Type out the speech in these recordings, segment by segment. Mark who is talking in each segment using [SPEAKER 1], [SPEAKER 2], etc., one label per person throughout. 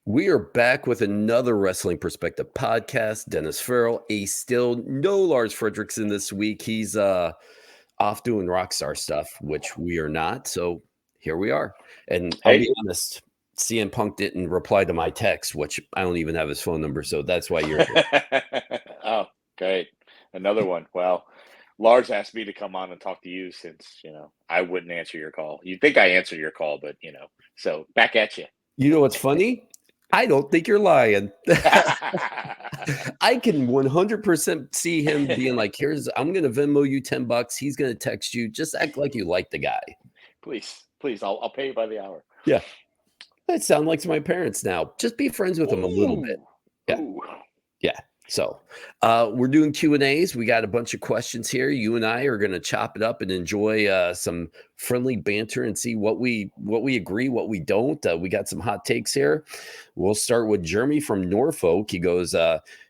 [SPEAKER 1] We are back with another Wrestling Perspective podcast. Dennis Farrell, still no Lars Frederiksen this week. He's off doing rockstar stuff, which we are not. So here we are. And I'll be honest, CM Punk didn't reply to my text, which I don't even have his phone number. So that's why you're here.
[SPEAKER 2] Oh, great. Another one. Well, Lars asked me to come on and talk to you since, I wouldn't answer your call. You'd think I answered your call, but, so back at you.
[SPEAKER 1] You know what's funny? I don't think you're lying. I can 100% see him being like, I'm going to Venmo you $10. He's going to text you. Just act like you like the guy.
[SPEAKER 2] Please. I'll pay you by the hour.
[SPEAKER 1] Yeah. That sounds like my parents now. Just be friends with them a little bit. Yeah.
[SPEAKER 2] Ooh.
[SPEAKER 1] Yeah. So we're doing Q&As. We got a bunch of questions here. You and I are going to chop it up and enjoy some friendly banter and see what we agree, what we don't. We got some hot takes here. We'll start with Jeremy from Norfolk. He goes,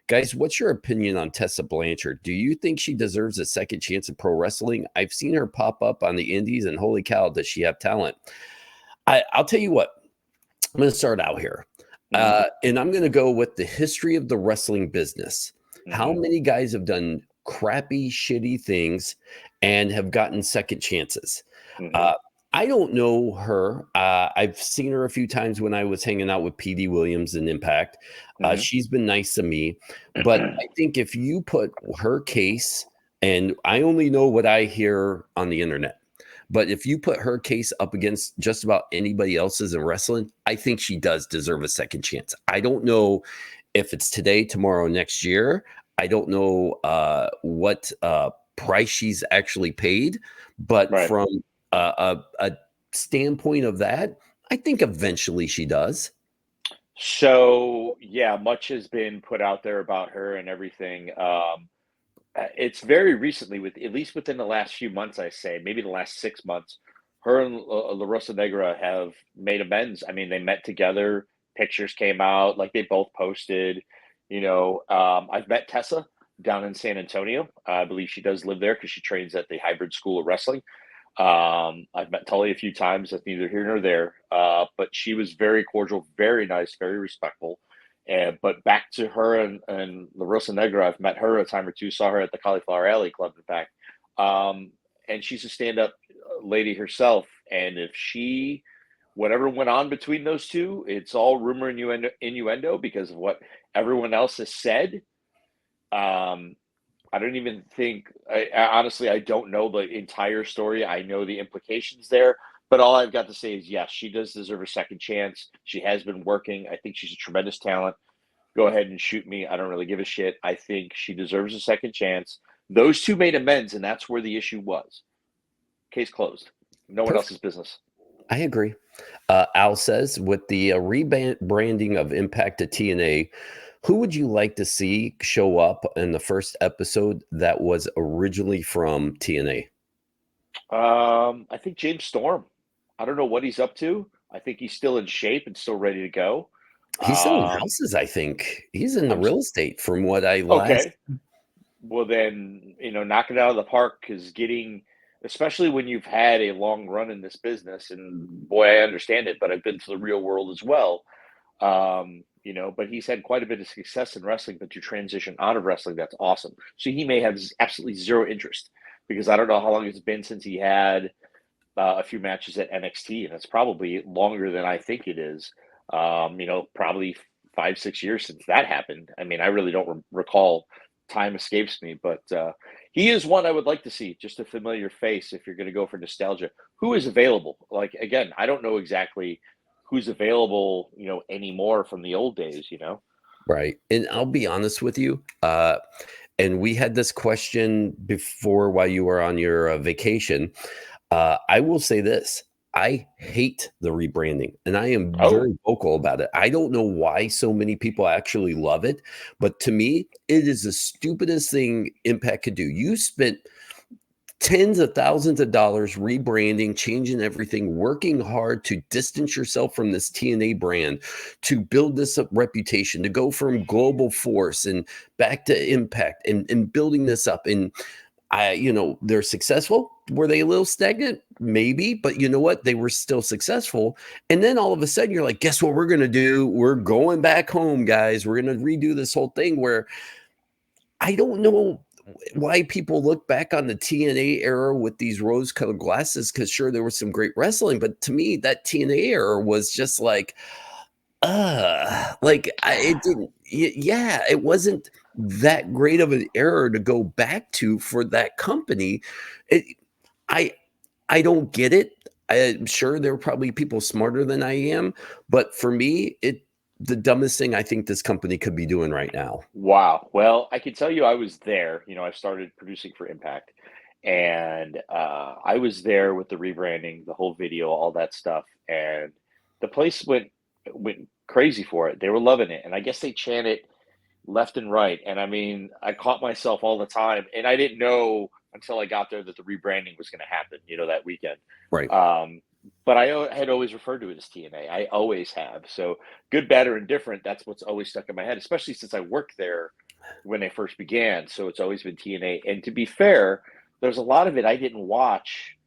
[SPEAKER 1] guys, what's your opinion on Tessa Blanchard? Do you think she deserves a second chance in pro wrestling? I've seen her pop up on the indies, and holy cow, does she have talent? I'll tell you what. I'm going to start out here. And I'm going to go with the history of the wrestling business. How many guys have done crappy, shitty things and have gotten second chances? I don't know her. I've seen her a few times when I was hanging out with PD Williams in Impact. She's been nice to me. But I think if you put her case, and I only know what I hear on the internet, but if you put her case up against just about anybody else's in wrestling, I think she does deserve a second chance. I don't know if it's today, tomorrow, next year. I don't know what price she's actually paid. But from a standpoint of that, I think eventually she does.
[SPEAKER 2] So, yeah, much has been put out there about her and everything. It's very recently, at least within the last few months, I say, maybe the last 6 months, her and La Rosa Negra have made amends. I mean, they met together, pictures came out, like they both posted. I've met Tessa down in San Antonio. I believe she does live there because she trains at the Hybrid School of Wrestling. I've met Tully a few times. That's neither here nor there. But she was very cordial, very nice, very respectful. But back to her and La Rosa Negra, I've met her a time or two, saw her at the Cauliflower Alley Club, in fact. And she's a stand-up lady herself. And if whatever went on between those two, it's all rumor and innuendo because of what everyone else has said. I don't even think, honestly, I don't know the entire story. I know the implications there. But all I've got to say is, yes, she does deserve a second chance. She has been working. I think she's a tremendous talent. Go ahead and shoot me. I don't really give a shit. I think she deserves a second chance. Those two made amends, and that's where the issue was. Case closed. No one else's business.
[SPEAKER 1] I agree. Al says, with the rebranding of Impact to TNA, who would you like to see show up in the first episode that was originally from TNA?
[SPEAKER 2] I think James Storm. I don't know what he's up to. I think he's still in shape and still ready to go.
[SPEAKER 1] He's selling houses, I think. He's in the real estate from what I last.
[SPEAKER 2] Okay. Well, then, knock it out of the park because especially when you've had a long run in this business, and boy, I understand it, but I've been to the real world as well. But he's had quite a bit of success in wrestling, but to transition out of wrestling, that's awesome. So he may have absolutely zero interest because I don't know how long it's been since he had a few matches at NXT, and it's probably longer than I think it is. Probably 5-6 years since that happened. I mean, I really don't recall. Time escapes me, but he is one I would like to see, just a familiar face if you're going to go for nostalgia. Who is available? Like, again, I don't know exactly who's available, anymore from the old days,
[SPEAKER 1] Right. And I'll be honest with you. And we had this question before while you were on your vacation. I will say this. I hate the rebranding, and I am very vocal about it. I don't know why so many people actually love it, but to me, it is the stupidest thing Impact could do. You spent tens of thousands of dollars rebranding, changing everything, working hard to distance yourself from this TNA brand, to build this up reputation, to go from Global Force and back to Impact and building this up. And they're successful. Were they a little stagnant? Maybe, but you know what? They were still successful. And then all of a sudden you're like, guess what we're going to do? We're going back home, guys. We're going to redo this whole thing where I don't know why people look back on the TNA era with these rose-colored glasses, because sure, there was some great wrestling, but to me, that TNA era was just like, it didn't, yeah, it wasn't that great of an era to go back to for that company. It, I I don't get it. I'm sure there are probably people smarter than I am, but for me, the dumbest thing I think this company could be doing right now.
[SPEAKER 2] Wow. Well, I can tell you I was there. I started producing for Impact, and I was there with the rebranding, the whole video, all that stuff, and the place went crazy for it. They were loving it, and I guess they chanted left and right. And I mean, I caught myself all the time, and I didn't know until I got there that the rebranding was going to happen, that weekend.
[SPEAKER 1] Right.
[SPEAKER 2] But I had always referred to it as TNA. I always have. So good, bad, or indifferent, that's what's always stuck in my head, especially since I worked there when they first began. So it's always been TNA. And to be fair, there's a lot of it I didn't watch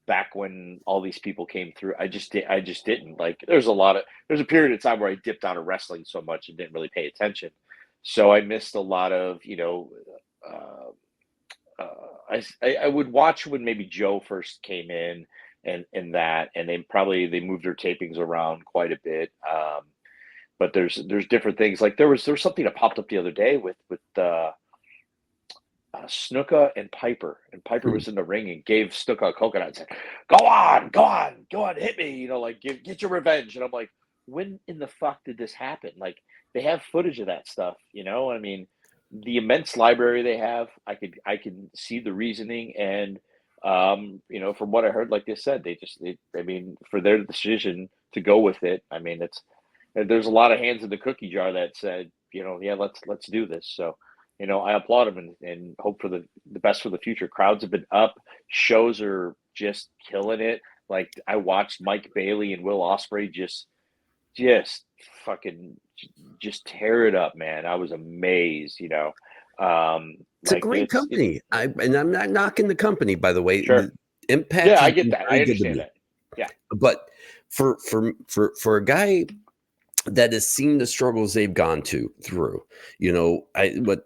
[SPEAKER 2] back when all these people came through. I just didn't. Like there's a period of time where I dipped out of wrestling so much and didn't really pay attention. So I missed a lot of, uh, I would watch when maybe Joe first came in and that, and they moved their tapings around quite a bit. But there's different things. Like there was something that popped up the other day with Snuka and Piper, and Piper
[SPEAKER 1] Hmm.
[SPEAKER 2] was in the ring and gave Snuka a coconut and said, "Go on, go on, go on, hit me," like get your revenge. And I'm like, when in the fuck did this happen? Like they have footage of that stuff, I mean, the immense library they have, I can see the reasoning, and from what I heard, like they said, I mean, for their decision to go with it, I mean, there's a lot of hands in the cookie jar that said, yeah, let's do this. So, I applaud them and hope for the best for the future. Crowds have been up, shows are just killing it. Like I watched Mike Bailey and Will Ospreay just fucking just tear it up, man. I was amazed.
[SPEAKER 1] It's a
[SPEAKER 2] Like
[SPEAKER 1] great
[SPEAKER 2] it's
[SPEAKER 1] company. And I'm not knocking the company, by the way.
[SPEAKER 2] sure.
[SPEAKER 1] The Impact
[SPEAKER 2] Yeah,
[SPEAKER 1] has
[SPEAKER 2] I get
[SPEAKER 1] been
[SPEAKER 2] that. I
[SPEAKER 1] very good to
[SPEAKER 2] understand
[SPEAKER 1] me.
[SPEAKER 2] that. Yeah,
[SPEAKER 1] But for a guy that has seen the struggles they've gone through,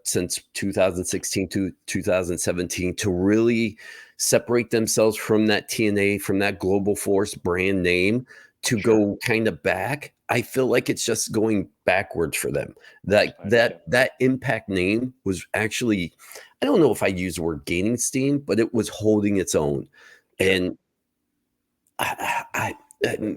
[SPEAKER 1] since 2016 to 2017 to really separate themselves from that TNA, from that Global Force brand name to
[SPEAKER 2] sure.
[SPEAKER 1] go kind of back. I feel like it's just going backwards for them. That
[SPEAKER 2] I
[SPEAKER 1] that
[SPEAKER 2] understand.
[SPEAKER 1] that Impact name was actually, I don't know if I use the word gaining steam, but it was holding its own.
[SPEAKER 2] Sure.
[SPEAKER 1] And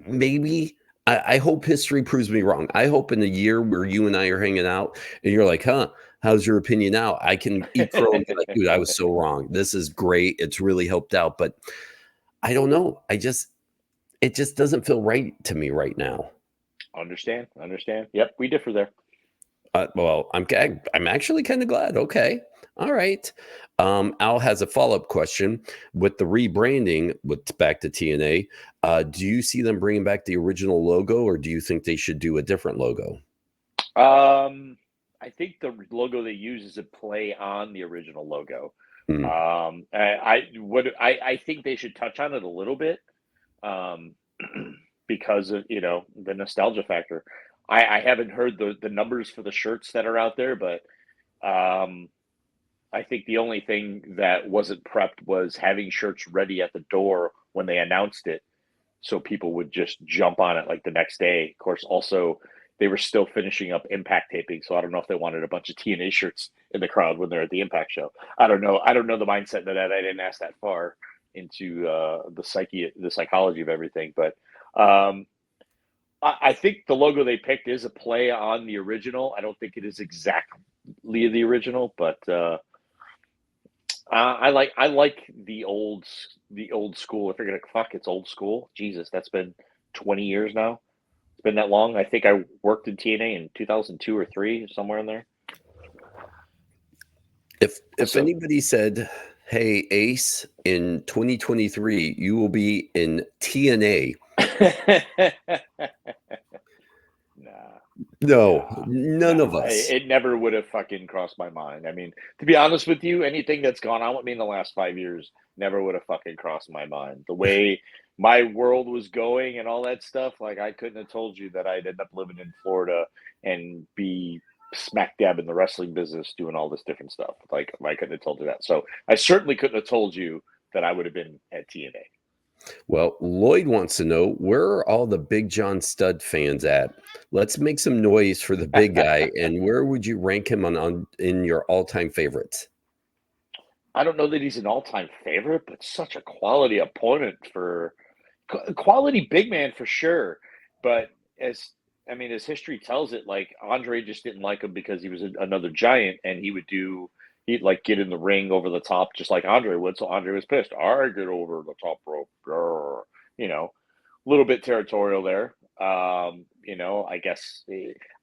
[SPEAKER 1] maybe I hope history proves me wrong. I hope in a year where you and I are hanging out and you're like, huh, how's your opinion now? I can eat crow and be like, dude, I was so wrong. This is great. It's really helped out. But I don't know. It just doesn't feel right to me right now.
[SPEAKER 2] Understand. Understand. Yep, we differ there.
[SPEAKER 1] Well, I'm actually kind of glad. Okay. All right. Al has a follow-up question with the rebranding with back to TNA. Do you see them bringing back the original logo, or do you think they should do a different logo?
[SPEAKER 2] I think the logo they use is a play on the original logo.
[SPEAKER 1] Hmm.
[SPEAKER 2] I think they should touch on it a little bit, um, because of the nostalgia factor. I haven't heard the numbers for the shirts that are out there, but um, I think the only thing that wasn't prepped was having shirts ready at the door when they announced it, so people would just jump on it like the next day. Of course, also they were still finishing up Impact taping, so I don't know if they wanted a bunch of TNA shirts in the crowd when they're at the Impact show. I don't know. I don't know the mindset of that. I didn't ask that far into the psychology of everything, but um, I think the logo they picked is a play on the original. I don't think it is exactly the original, but I like the old school. If you're gonna fuck, it's old school. Jesus, that's been 20 years now. It's been that long. I think I worked in TNA in 2002 or three, somewhere in there.
[SPEAKER 1] If
[SPEAKER 2] So
[SPEAKER 1] anybody said, "Hey, Ace, in 2023, you will be in TNA,"
[SPEAKER 2] nah,
[SPEAKER 1] No,
[SPEAKER 2] Nah,
[SPEAKER 1] none of
[SPEAKER 2] nah.
[SPEAKER 1] us.
[SPEAKER 2] It never would have fucking crossed my mind. I mean, to be honest with you, anything that's gone on with me in the last 5 years never would have fucking crossed my mind. The way my world was going and all that stuff, like I couldn't have told you that I'd end up living in Florida and be smack dab in the wrestling business doing all this different stuff. Like I couldn't have told you that. So I certainly couldn't have told you that I would have been at TNA.
[SPEAKER 1] Well, Lloyd wants to know, where are all the Big John Stud fans at? Let's make some noise for the big guy. And where would you rank him on in your all-time favorites?
[SPEAKER 2] I don't know that he's an all-time favorite, but such a quality opponent for quality big man for sure. But as I mean, as history tells it, like Andre just didn't like him because he was another giant, and he'd like get in the ring over the top just like Andre would. So Andre was pissed. I get over the top rope, grr. You know, a little bit territorial there. I guess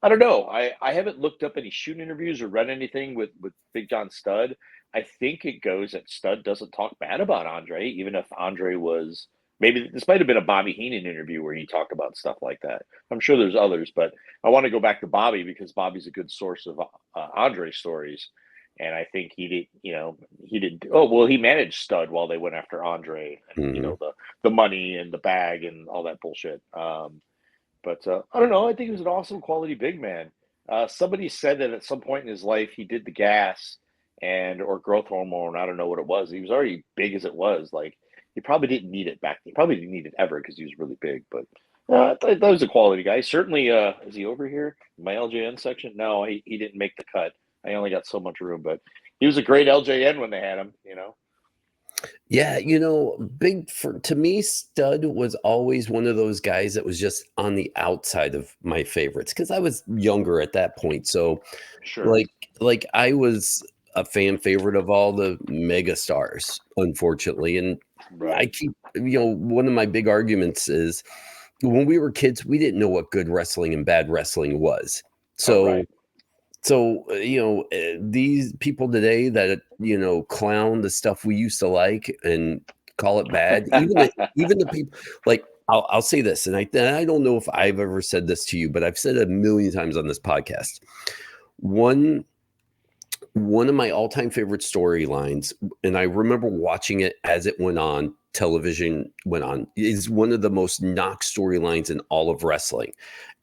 [SPEAKER 2] I don't know. I haven't looked up any shoot interviews or read anything with Big John Studd. I think it goes that Studd doesn't talk bad about Andre, even if Andre was maybe this might have been a Bobby Heenan interview where he talked about stuff like that. I'm sure there's others, but I want to go back to Bobby because Bobby's a good source of Andre stories. And I think he did. Oh well, he managed Studd while they went after Andre, and
[SPEAKER 1] Mhm.
[SPEAKER 2] the money and the bag and all that bullshit. But I don't know. I think he was an awesome quality big man. Somebody said that at some point in his life he did the gas and or growth hormone. I don't know what it was. He was already big as it was. Like he probably didn't need it back then. He probably didn't need it ever because he was really big. But I thought that was a quality guy. Certainly, is he over here in my LJN section? No, he didn't make the cut. I only got so much room, but he was a great LJN when they had him.
[SPEAKER 1] Yeah, to me, Stud was always one of those guys that was just on the outside of my favorites because I was younger at that point. So
[SPEAKER 2] Sure.
[SPEAKER 1] like like I was a fan favorite of all the mega stars, unfortunately. And I
[SPEAKER 2] Right.
[SPEAKER 1] keep, one of my big arguments is when we were kids, we didn't know what good wrestling and bad wrestling was.
[SPEAKER 2] Oh,
[SPEAKER 1] So
[SPEAKER 2] right.
[SPEAKER 1] these people today that clown the stuff we used to like and call it bad. Even the people, like, I'll say this, and I don't know if I've ever said this to you, but I've said it a million times on this podcast. One one of my all-time favorite storylines, and I remember watching it as it went on, television went on, is one of the most knock storylines in all of wrestling.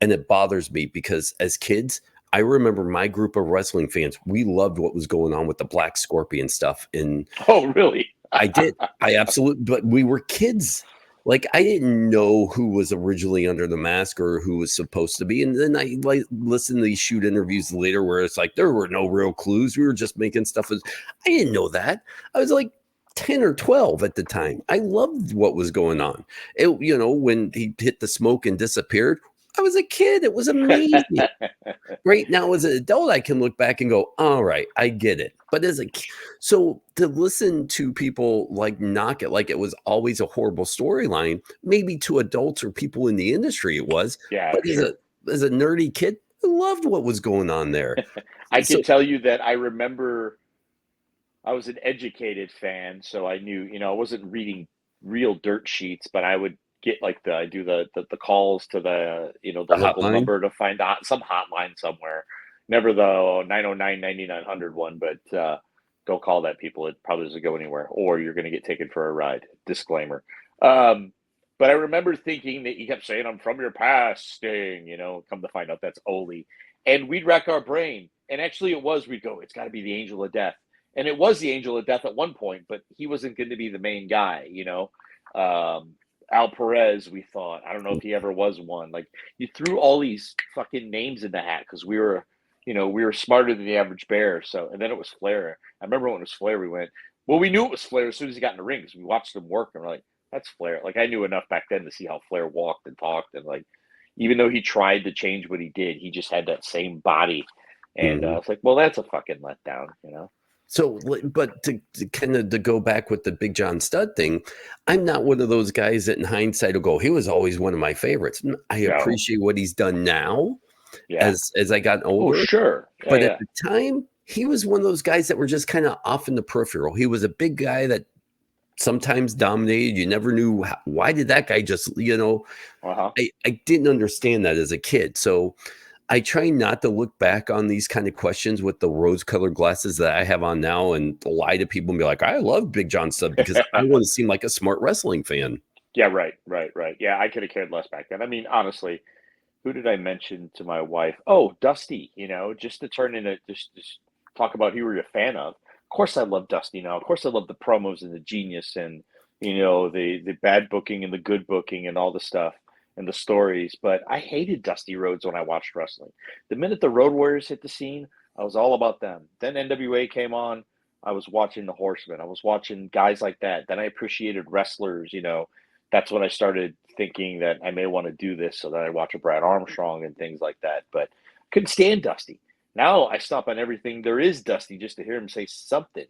[SPEAKER 1] And it bothers me because as kids, I remember my group of wrestling fans, we loved what was going on with the Black Scorpion stuff. And
[SPEAKER 2] Oh, really?
[SPEAKER 1] I did. I absolutely, but we were kids. Like I didn't know who was originally under the mask or who was supposed to be. And then I like listen to these shoot interviews later where it's like there were no real clues. We were just making stuff as I didn't know that. I was like 10 or 12 at the time. I loved what was going on. When he hit the smoke and disappeared, I was a kid. It was amazing. Right now, as an adult, I can look back and go, all right, I get it. But so to listen to people like knock it like it was always a horrible storyline, maybe to adults or people in the industry it was,
[SPEAKER 2] Yeah,
[SPEAKER 1] but
[SPEAKER 2] sure.
[SPEAKER 1] as a nerdy kid, I loved what was going on there.
[SPEAKER 2] I
[SPEAKER 1] So
[SPEAKER 2] can tell you that I remember I was an educated fan, so I knew, I wasn't reading real dirt sheets, but I would get like I do the calls to the
[SPEAKER 1] the
[SPEAKER 2] local
[SPEAKER 1] hotline,
[SPEAKER 2] number to find out some hotline somewhere. Never the 909 one, but don't call that people. It probably doesn't go anywhere, or you're going to get taken for a ride. Disclaimer. Um, but I remember thinking that he kept saying, "I'm from your past, Sting." Come to find out that's Oli, and we'd rack our brain. And actually, it was. We'd go, "It's got to be the Angel of Death." And it was the Angel of Death at one point, but he wasn't going to be the main guy. Al Perez, we thought. I don't know if he ever was one. Like you threw all these fucking names in the hat because we were smarter than the average bear. So, and then it was Flair. I remember when it was Flair, we went, well, we knew it was Flair as soon as he got in the ring because we watched him work and we're like, that's Flair. Like I knew enough back then to see how Flair walked and talked. And like, even though he tried to change what he did, he just had that same body. And
[SPEAKER 1] mhm.
[SPEAKER 2] it's like, well, that's a fucking letdown.
[SPEAKER 1] So, but to kind of to go back with the Big John Stud thing, I'm not one of those guys that in hindsight will go, he was always one of my favorites. I
[SPEAKER 2] No.
[SPEAKER 1] appreciate what he's done now
[SPEAKER 2] Yeah.
[SPEAKER 1] as I got
[SPEAKER 2] Oh,
[SPEAKER 1] older.
[SPEAKER 2] sure. Yeah,
[SPEAKER 1] But at
[SPEAKER 2] yeah.
[SPEAKER 1] the time, he was one of those guys that were just kind of off in the peripheral. He was a big guy that sometimes dominated. You never knew why did that guy just,
[SPEAKER 2] Uh-huh.
[SPEAKER 1] I didn't understand that as a kid. So I try not to look back on these kind of questions with the rose-colored glasses that I have on now and lie to people and be like, I love Big John Studd because I want to seem like a smart wrestling fan.
[SPEAKER 2] Yeah, right, right, right. Yeah, I could have cared less back then. I mean, honestly, who did I mention to my wife? Oh, Dusty, just to turn into just talk about who you were a fan of. Of course I love Dusty now. Of course I love the promos and the genius and the bad booking and the good booking and all the stuff and the stories. But I hated Dusty Rhodes when I watched wrestling. The minute the Road Warriors hit the scene, I was all about them. Then NWA came on. I was watching the Horsemen. I was watching guys like that. Then I appreciated wrestlers. That's when I started thinking that I may want to do this so that I watch a Brad Armstrong and things like that. But couldn't stand Dusty. Now I stop on everything there is Dusty just to hear him say something.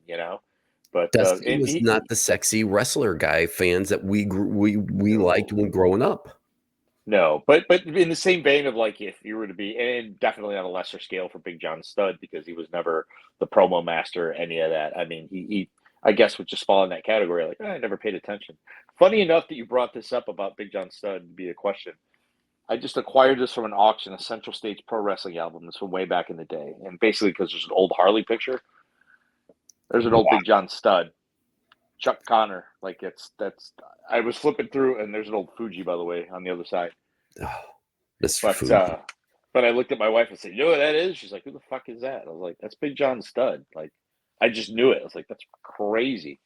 [SPEAKER 2] But
[SPEAKER 1] Dusty
[SPEAKER 2] and
[SPEAKER 1] was not the sexy wrestler guy fans that we liked when growing up.
[SPEAKER 2] no, but in the same vein of like if you were to be, and definitely on a lesser scale for Big John Studd because he was never the promo master or any of that. I mean, he I guess would just fall in that category. Like I never paid attention. Funny enough that you brought this up about Big John Studd to be a question. I just acquired this from an auction, a Central States Pro Wrestling album. It's from way back in the day, and basically because there's an old Harley picture. There's an old Big John Studd, Chuck Connor. Like that's. I was flipping through, and there's an old Fuji, by the way, on the other side.
[SPEAKER 1] Oh, Mr.
[SPEAKER 2] But
[SPEAKER 1] Fuji.
[SPEAKER 2] but I looked at my wife and said, "You know what that is?" She's like, "Who the fuck is that?" I was like, "That's Big John Studd." Like, I just knew it. I was like, "That's crazy."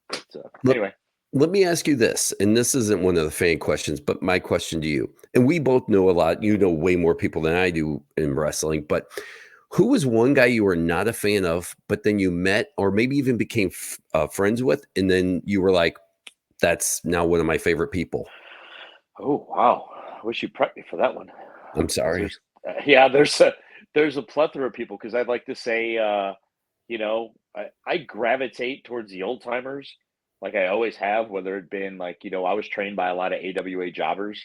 [SPEAKER 2] But anyway.
[SPEAKER 1] Let me ask you this, and this isn't one of the fan questions, but my question to you, and we both know a lot, you know way more people than I do in wrestling, but who was one guy you were not a fan of, but then you met or maybe even became friends with, and then you were like, that's now one of my favorite people?
[SPEAKER 2] Oh wow! I wish you prepped me for that one.
[SPEAKER 1] I'm
[SPEAKER 2] 'Cause
[SPEAKER 1] sorry.
[SPEAKER 2] there's a plethora of people because I'd like to say, I gravitate towards the old timers, like I always have. Whether it been like I was trained by a lot of AWA jobbers,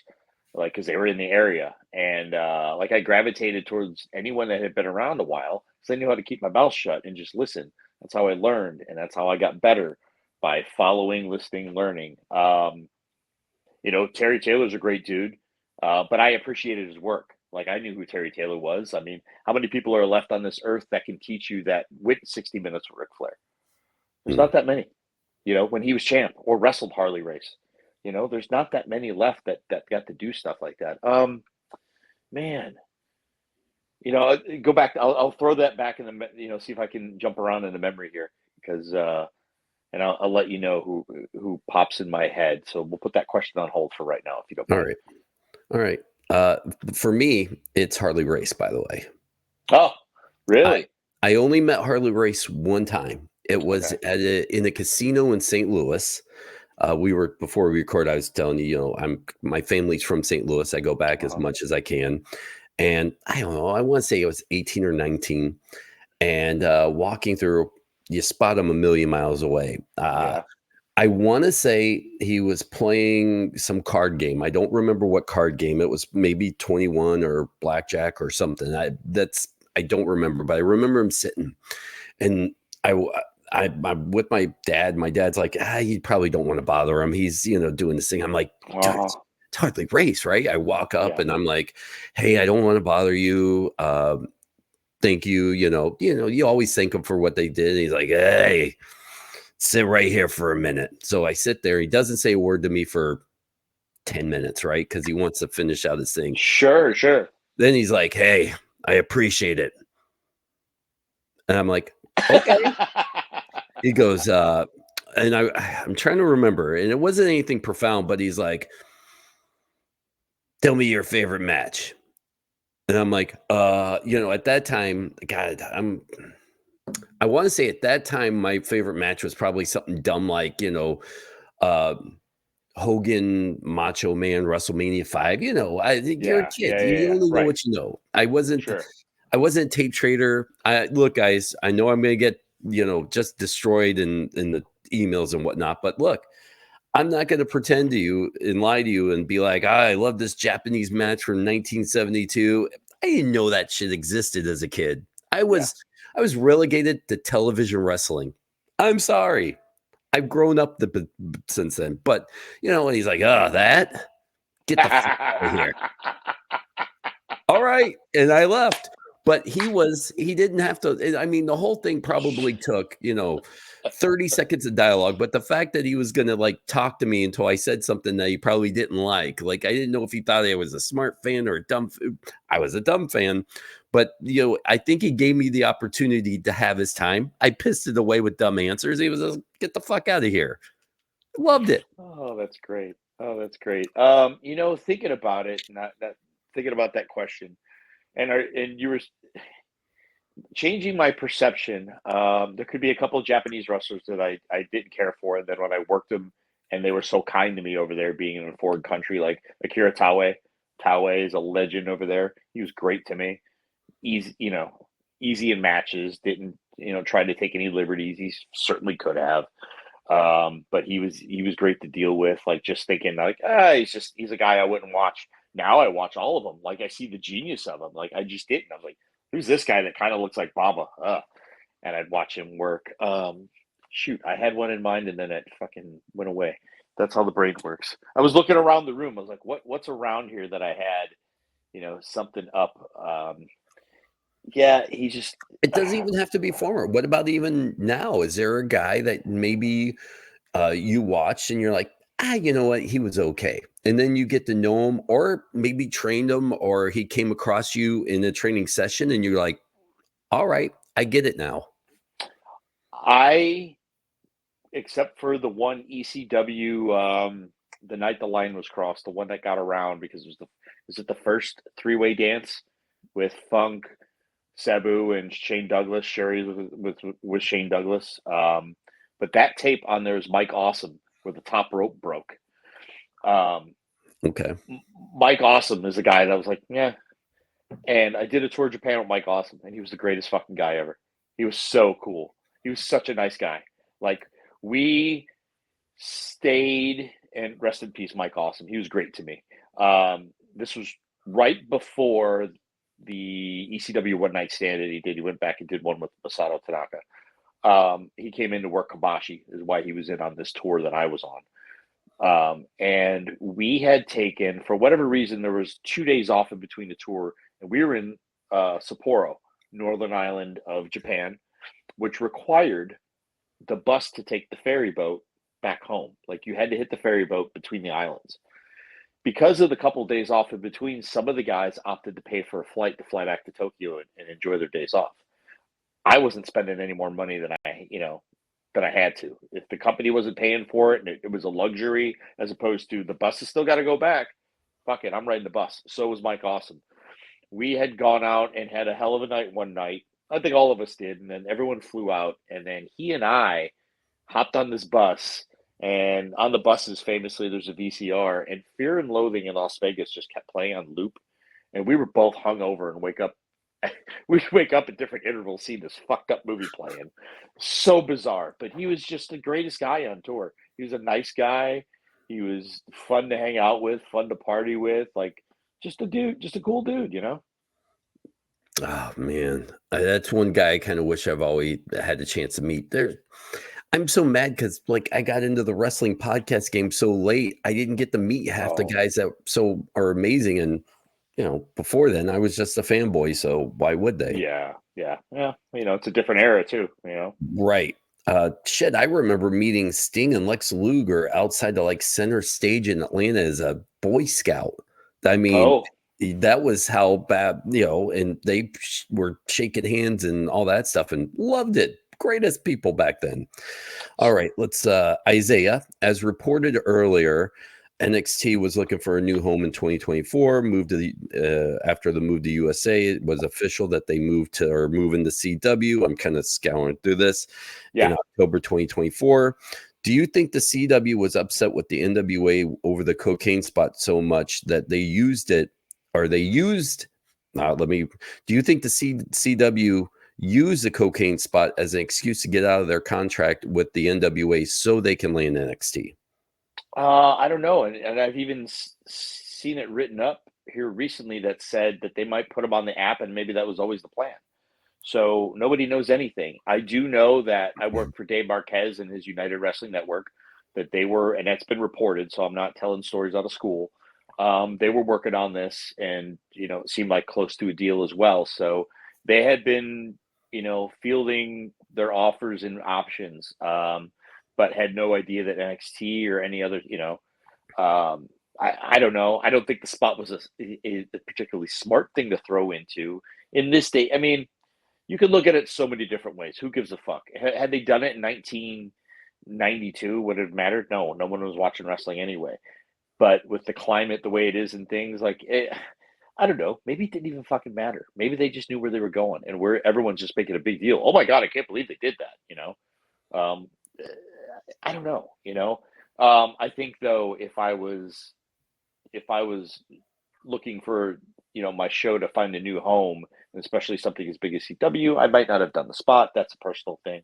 [SPEAKER 2] like because they were in the area, and like I gravitated towards anyone that had been around a while, because I knew how to keep my mouth shut and just listen. That's how I learned, and that's how I got better by following, listening, learning. Terry Taylor's a great dude, but I appreciated his work. Like I knew who Terry Taylor was. I mean, how many people are left on this earth that can teach you that with 60 Minutes with Ric Flair? There's
[SPEAKER 1] Hmm.
[SPEAKER 2] not that many. When he was champ or wrestled Harley Race, there's not that many left that got to do stuff like that. Man, go back. I'll throw that back in the see if I can jump around in the memory here because and I'll let you know who pops in my head. So we'll put that question on hold for right now, if you don't
[SPEAKER 1] All
[SPEAKER 2] mind.
[SPEAKER 1] right. All right. For me, it's Harley Race, by the way.
[SPEAKER 2] Oh,
[SPEAKER 1] I
[SPEAKER 2] really?
[SPEAKER 1] I only met Harley Race one time. It was
[SPEAKER 2] Okay.
[SPEAKER 1] in a casino in St. Louis. We were before we record. I was telling you, my family's from St. Louis. I go back as
[SPEAKER 2] Uh-huh.
[SPEAKER 1] much as I can, and I don't know. I want to say it was 18 or 19, and walking through, you spot him a million miles away.
[SPEAKER 2] Yeah.
[SPEAKER 1] I want to say he was playing some card game. I don't remember what card game. It was maybe 21 or blackjack or something. I don't remember, but I remember him sitting, and I w- I'm with my dad. My dad's like, you probably don't want to bother him. He's doing this thing. I'm like, dude,
[SPEAKER 2] Uh-huh.
[SPEAKER 1] it's hardly race, right? I walk up
[SPEAKER 2] Yeah.
[SPEAKER 1] and I'm like, hey, I don't want to bother you. Thank you. You always thank them for what they did. He's like, hey, sit right here for a minute. So I sit there. He doesn't say a word to me for 10 minutes, right? Because he wants to finish out his thing.
[SPEAKER 2] Sure, sure.
[SPEAKER 1] Then he's like, hey, I appreciate it. And I'm like, okay. He goes, and I'm trying to remember, and it wasn't anything profound, but he's like, tell me your favorite match. And I'm like, at that time, God, I want to say at that time, my favorite match was probably something dumb like, uh, Hogan, Macho Man, WrestleMania 5. You're a
[SPEAKER 2] Yeah,
[SPEAKER 1] kid.
[SPEAKER 2] yeah, yeah,
[SPEAKER 1] You
[SPEAKER 2] yeah.
[SPEAKER 1] only know
[SPEAKER 2] Right.
[SPEAKER 1] what you know.
[SPEAKER 2] Sure.
[SPEAKER 1] I wasn't a tape trader. Look, guys, I know I'm gonna get, just destroyed in the emails and whatnot, but look, I'm not gonna pretend to you and lie to you and be like, I love this Japanese match from 1972. I didn't know that shit existed as a kid. I
[SPEAKER 2] Yeah.
[SPEAKER 1] was I was relegated to television wrestling. I'm sorry. I've grown up since then. But when he's like, that, get the fuck out of here. All right. And I left. But he didn't have to. I mean, the whole thing probably took, 30 seconds of dialogue. But the fact that he was going to like talk to me until I said something that he probably didn't like, I didn't know if he thought I was a smart fan or a dumb. I was a dumb fan. But, I think he gave me the opportunity to have his time. I pissed it away with dumb answers. He was just, get the fuck out of here. Loved it.
[SPEAKER 2] Oh, that's great. Oh, that's great. Thinking about it, not that thinking about that question, and you were changing my perception. There could be a couple of Japanese wrestlers that I didn't care for, and then when I worked them, and they were so kind to me over there, being in a foreign country, like Akira Taue. Taue is a legend over there. He was great to me. Easy in matches. Didn't try to take any liberties. He certainly could have. But he was great to deal with. Like just thinking like, he's a guy I wouldn't watch. Now I watch all of them. Like I see the genius of him. Like I just didn't. I was like, who's this guy that kind of looks like Baba? And I'd watch him work. Shoot, I had one in mind and then it fucking went away. That's how the brain works. I was looking around the room. I was like, what's around here that I had, something up. Yeah, he just
[SPEAKER 1] It doesn't even have to be former. What about even now? Is there a guy that maybe you watched and you're like, you know what? He was okay. And then you get to know him or maybe trained him or he came across you in a training session and you're like, all right, I get it now.
[SPEAKER 2] I except for the one ECW, the night the line was crossed, the one that got around because was it the first three-way dance with Funk, Sabu, and Shane Douglas. Sherry with Shane Douglas. But that tape on there is Mike Awesome where the top rope broke.
[SPEAKER 1] Okay.
[SPEAKER 2] Mike Awesome is a guy that was like, yeah. And I did a tour of Japan with Mike Awesome, and he was the greatest fucking guy ever. He was so cool. He was such a nice guy. Like we stayed, and rest in peace, Mike Awesome. He was great to me. This was right before the ECW one night stand that he did. He went back and did one with Masato Tanaka. He came in to work Kabashi, is why he was in on this tour that I was on. And we had taken, for whatever reason, there was 2 days off in between the tour, and we were in Sapporo, northern island of Japan, which required the bus to take the ferry boat back home. Like you had to hit the ferry boat between the islands. Because of the couple of days off in between, some of the guys opted to pay for a flight to fly back to Tokyo and enjoy their days off. I wasn't spending any more money than I had to. If the company wasn't paying for it and it was a luxury as opposed to the bus has still got to go back, fuck it, I'm riding the bus. So was Mike Awesome. We had gone out and had a hell of a night one night. I think all of us did. And then everyone flew out. And then he and I hopped on this bus. And on the buses, famously, there's a VCR. And Fear and Loathing in Las Vegas just kept playing on loop. And we were both hungover and wake up. We'd wake up at different intervals, seeing this fucked up movie playing. So bizarre. But he was just the greatest guy on tour. He was a nice guy. He was fun to hang out with, fun to party with. Like, just a dude, just a cool dude,
[SPEAKER 1] Oh man, that's one guy I kind of wish I've always had the chance to meet. I'm so mad because like I got into the wrestling podcast game so late, I didn't get to meet half the guys that are amazing. And before then, I was just a fanboy, so why would they?
[SPEAKER 2] Yeah. It's a different era too.
[SPEAKER 1] Right. Shit, I remember meeting Sting and Lex Luger outside the like center stage in Atlanta as a Boy Scout. I mean, that was how bad, and they were shaking hands and all that stuff and loved it. Greatest people back then. All right, let's Isaiah, as reported earlier, NXT was looking for a new home in 2024. Moved to the after the move to USA, it was official that they moving to CW. I'm kind of scouring through this in October 2024. Do you think the CW was upset with the NWA over the cocaine spot so much that they used it, or they used? Do you think the CW used the cocaine spot as an excuse to get out of their contract with the NWA so they can land NXT?
[SPEAKER 2] I don't know, and I've even seen it written up here recently that said that they might put them on the app, and maybe that was always the plan. So nobody knows anything. I do know that I work for Dave Marquez and his United Wrestling Network, that they were, and that's been reported, so I'm not telling stories out of school, They were working on this, and it seemed like close to a deal as well. So they had been, fielding their offers and options, but had no idea that NXT or any other, I don't know. I don't think the spot was a particularly smart thing to throw into in this day. I mean, you could look at it so many different ways. Who gives a fuck? Had they done it in 1992, would it have mattered? No, no one was watching wrestling anyway. But with the climate the way it is and things like I don't know. Maybe it didn't even fucking matter. Maybe they just knew where they were going, and where everyone's just making a big deal. Oh my god, I can't believe they did that. Um, I don't know. I think though, if I was looking for my show to find a new home, and especially something as big as CW, I might not have done the spot. That's a personal thing,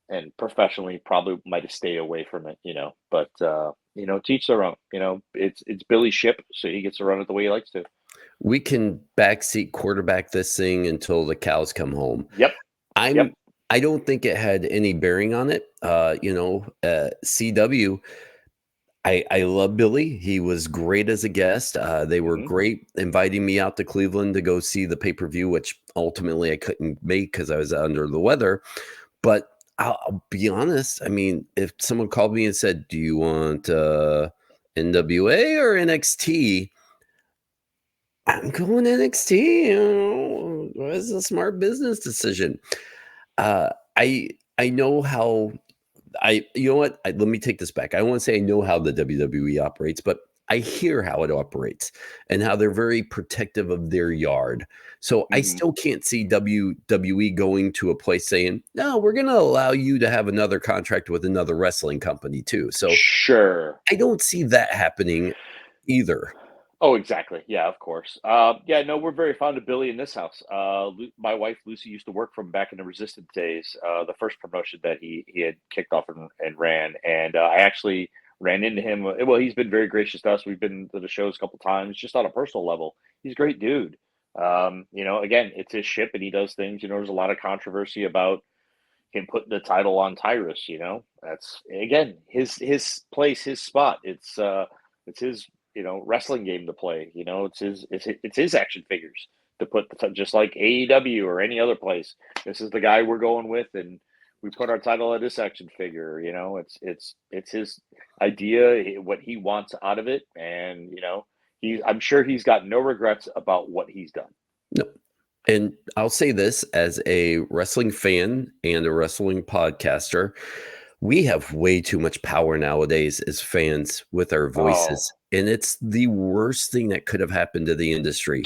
[SPEAKER 2] and professionally probably might have stayed away from it. But teach their own. It's Billy's ship, so he gets to run it the way he likes to.
[SPEAKER 1] We can backseat quarterback this thing until the cows come home.
[SPEAKER 2] Yep. Yep.
[SPEAKER 1] I don't think it had any bearing on it. CW, I love Billy. He was great as a guest. They were
[SPEAKER 2] Hmm.
[SPEAKER 1] great inviting me out to Cleveland to go see the pay-per-view, which ultimately I couldn't make because I was under the weather. But I'll be honest. I mean, if someone called me and said, "Do you want NWA or NXT?" I'm going NXT. It's a smart business decision. Uh, I I know how you know what? Let me take this back. I don't want to say I know how the WWE operates, but I hear how it operates and how they're very protective of their yard. So I
[SPEAKER 2] Hmm.
[SPEAKER 1] still can't see WWE going to a place saying, "No, we're going to allow you to have another contract with another wrestling company too." So
[SPEAKER 2] Sure.
[SPEAKER 1] I don't see that happening either.
[SPEAKER 2] Oh, exactly. Yeah, of course. Yeah, no, we're very fond of Billy in this house. My wife Lucy used to work from back in the Resistance days, the first promotion that he had kicked off and ran, and I actually ran into him. Well, he's been very gracious to us. We've been to the shows a couple times, just on a personal level. He's a great dude. Again, it's his ship, and he does things. There's a lot of controversy about him putting the title on Tyrus. That's again his place, his spot. It's his wrestling game to play. It's his action figures to put just like AEW or any other place. This is the guy we're going with, and we put our title at this action figure. It's his idea, what he wants out of it, and I'm sure he's got no regrets about what he's done.
[SPEAKER 1] No. And I'll say this as a wrestling fan and a wrestling podcaster, we have way too much power nowadays as fans with our
[SPEAKER 2] Oh,
[SPEAKER 1] voices. And it's the worst thing that could have happened to the industry.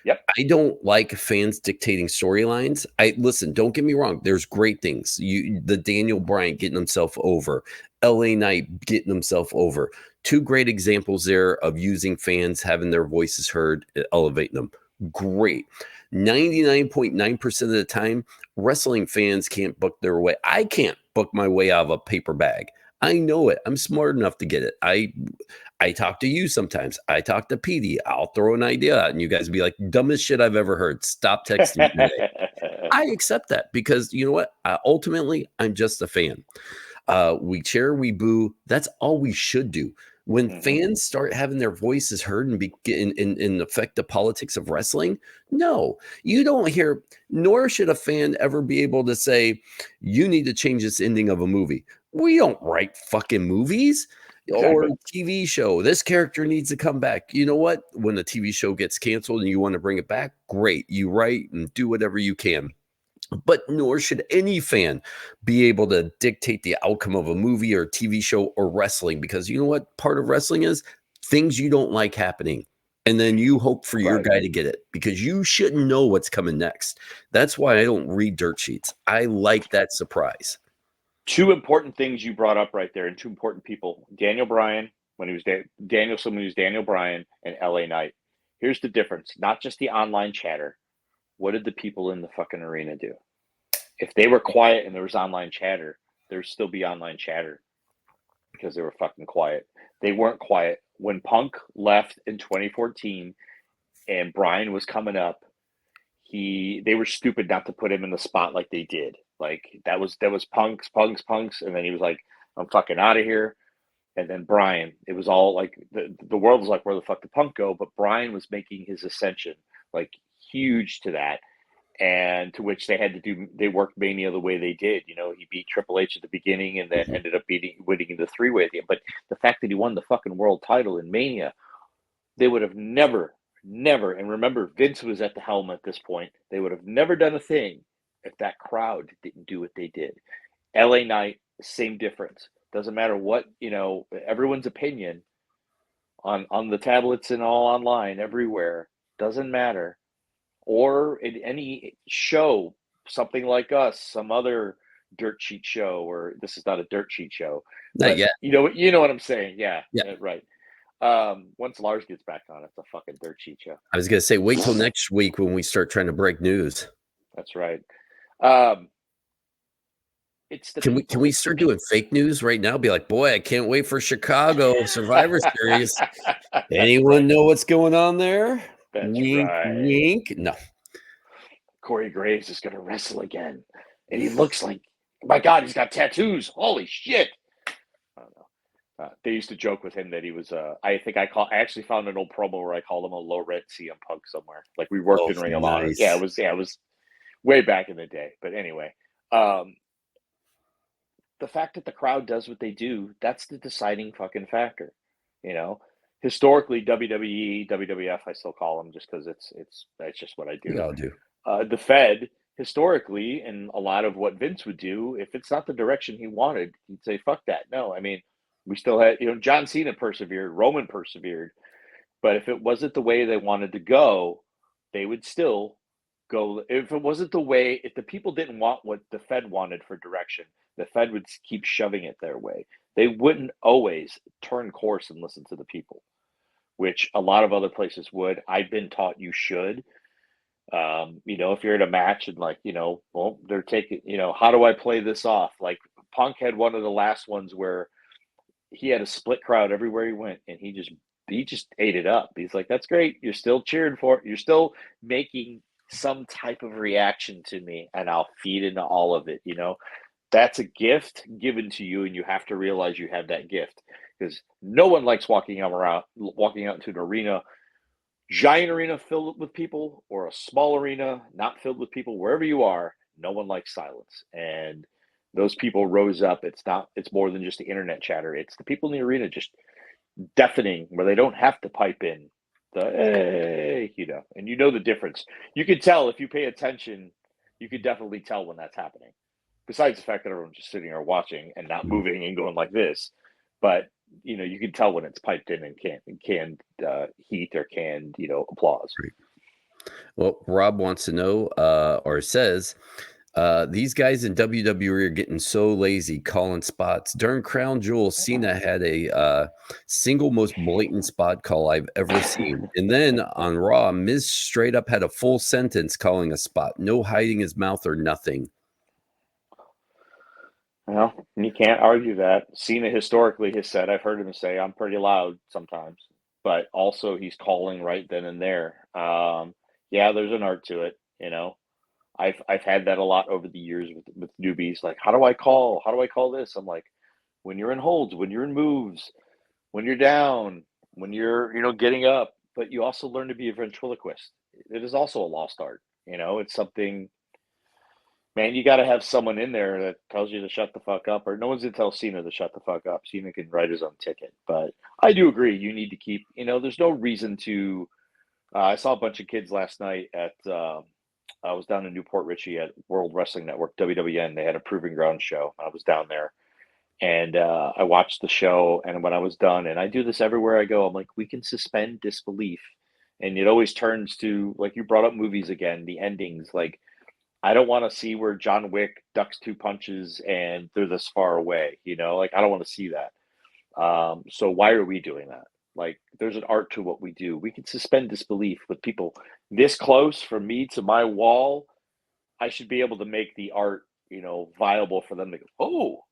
[SPEAKER 2] yep,
[SPEAKER 1] I don't like fans dictating storylines. I listen, don't get me wrong. There's great things. The Daniel Bryan getting himself over, LA Knight getting himself over. Two great examples there of using fans having their voices heard, elevating them. Great. 99.9% of the time, wrestling fans can't book their way. I can't book my way out of a paper bag. I know it. I'm smart enough to get it. I talk to you sometimes. I talk to Petey. I'll throw an idea out and you guys be like, dumbest shit I've ever heard. Stop texting me today. I accept that because you know what? Ultimately, I'm just a fan. We cheer, we boo. That's all we should do. When
[SPEAKER 2] hmm.
[SPEAKER 1] fans start having their voices heard and begin in affect the politics of wrestling, no, you don't hear. Nor should a fan ever be able to say, "You need to change this ending of a movie." We don't write fucking movies or
[SPEAKER 2] Exactly.
[SPEAKER 1] TV show. This character needs to come back. You know what? When the TV show gets canceled and you want to bring it back, great. You write and do whatever you can, but nor should any fan be able to dictate the outcome of a movie or TV show or wrestling because you know what part of wrestling is? Things you don't like happening. And then you hope for your
[SPEAKER 2] Right.
[SPEAKER 1] guy to get it because you shouldn't know what's coming next. That's why I don't read dirt sheets. I like that surprise.
[SPEAKER 2] Two important things you brought up right there, and two important people: Daniel Bryan when he was Danielson when he was Daniel Bryan, and LA Knight. Here's the difference: not just the online chatter. What did the people in the fucking arena do? If they were quiet and there was online chatter, there'd still be online chatter because they were fucking quiet. They weren't quiet when Punk left in 2014 and Bryan was coming up. They were stupid not to put him in the spot like they did. Like that was Punk's, and then he was like, "I'm fucking out of here." And then Brian, it was all like the world was like, where the fuck did Punk go? But Brian was making his ascension like huge to that, and to which they worked Mania the way they did. You know, he beat Triple H at the beginning and then
[SPEAKER 1] Mhm.
[SPEAKER 2] ended up winning the three-way at the end. But the fact that he won the fucking world title in Mania, they would have never, and remember, Vince was at the helm at this point. They would have never done a thing if that crowd didn't do what they did. LA Knight, same difference. Doesn't matter what, everyone's opinion on the tablets and all online everywhere. Doesn't matter. Or in any show, something like us, some other dirt sheet show, or this is not a dirt sheet show,
[SPEAKER 1] Not
[SPEAKER 2] but
[SPEAKER 1] yet.
[SPEAKER 2] you know what I'm saying. Yeah,
[SPEAKER 1] Yeah.
[SPEAKER 2] right. Once Lars gets back on, it's a fucking dirt sheet show.
[SPEAKER 1] I was gonna say, wait till next week when we start trying to break news.
[SPEAKER 2] That's right. Um, it's the
[SPEAKER 1] Can
[SPEAKER 2] people.
[SPEAKER 1] we
[SPEAKER 2] It's the
[SPEAKER 1] start doing fake news right now? Be like, boy, I can't wait for Chicago Survivor Series.
[SPEAKER 2] That's
[SPEAKER 1] Anyone
[SPEAKER 2] right.
[SPEAKER 1] know what's going on there?
[SPEAKER 2] That's
[SPEAKER 1] Wink,
[SPEAKER 2] right.
[SPEAKER 1] wink. No.
[SPEAKER 2] Corey Graves is going to wrestle again, and he looks like, my God, he's got tattoos. Holy shit! I don't know. They used to joke with him that he was. I actually found an old promo where I called him a low rent CM Punk somewhere. Like we worked
[SPEAKER 1] Oh,
[SPEAKER 2] in Ring of Honor. Yeah, it
[SPEAKER 1] nice.
[SPEAKER 2] was. Yeah, it was way back in the day. But anyway, um, the fact that the crowd does what they do, that's the deciding fucking factor. You know, historically, WWE, WWF, I still call them just because that's just what I
[SPEAKER 1] We
[SPEAKER 2] do.
[SPEAKER 1] all do.
[SPEAKER 2] The Fed, historically, and a lot of what Vince would do, if it's not the direction he wanted, he'd say, fuck that. No, I mean, we still had, John Cena persevered, Roman persevered, but if it wasn't the way they wanted to go, they would still go. If it wasn't the way, if the people didn't want what the Fed wanted for direction, the Fed would keep shoving it their way. They wouldn't always turn course and listen to the people, which a lot of other places would. I've been taught you should. If you're in a match and well, they're taking, how do I play this off? Like Punk had one of the last ones where he had a split crowd everywhere he went, and he just ate it up. He's like, "That's great. You're still cheering for it. You're still making some type of reaction to me, and I'll feed into all of it." That's a gift given to you, and you have to realize you have that gift because no one likes walking out into an arena, giant arena filled with people, or a small arena not filled with people. Wherever you are, no one likes silence, and those people rose up. It's more than just the internet chatter. It's the people in the arena just deafening where they don't have to pipe in the hey, and the difference. You can tell if you pay attention, you could definitely tell when that's happening. Besides the fact that everyone's just sitting there watching and not
[SPEAKER 1] Mhm.
[SPEAKER 2] moving and going like this, but you can tell when it's piped in and canned heat or canned applause.
[SPEAKER 1] Great. Well, Rob wants to know, or says, these guys in WWE are getting so lazy calling spots. During Crown Jewel, Cena had a single most blatant spot call I've ever seen. And then on Raw, Miz straight up had a full sentence calling a spot, no hiding his mouth or nothing.
[SPEAKER 2] Well, you can't argue that. Cena historically has said, I've heard him say, I'm pretty loud sometimes, but also he's calling right then and there. Yeah, there's an art to it. I've had that a lot over the years with newbies. Like, how do I call? How do I call this? I'm like, when you're in holds, when you're in moves, when you're down, when you're getting up. But you also learn to be a ventriloquist. It is also a lost art. It's something. Man, you got to have someone in there that tells you to shut the fuck up, or no one's gonna tell Cena to shut the fuck up. Cena can write his own ticket, but I do agree. You need to keep. There's no reason to. I saw a bunch of kids last night at. I was down in Newport Richie at World Wrestling Network (WWN). They had a Proving Ground show. I was down there, and I watched the show. And when I was done, and I do this everywhere I go, I'm like, we can suspend disbelief, and it always turns to, like, you brought up movies again, the endings. Like, I don't want to see where John Wick ducks two punches and they're this far away. Like, I don't want to see that. So why are we doing that? Like, there's an art to what we do. We can suspend disbelief with people this close from me to my wall. I should be able to make the art, viable for them to go, oh,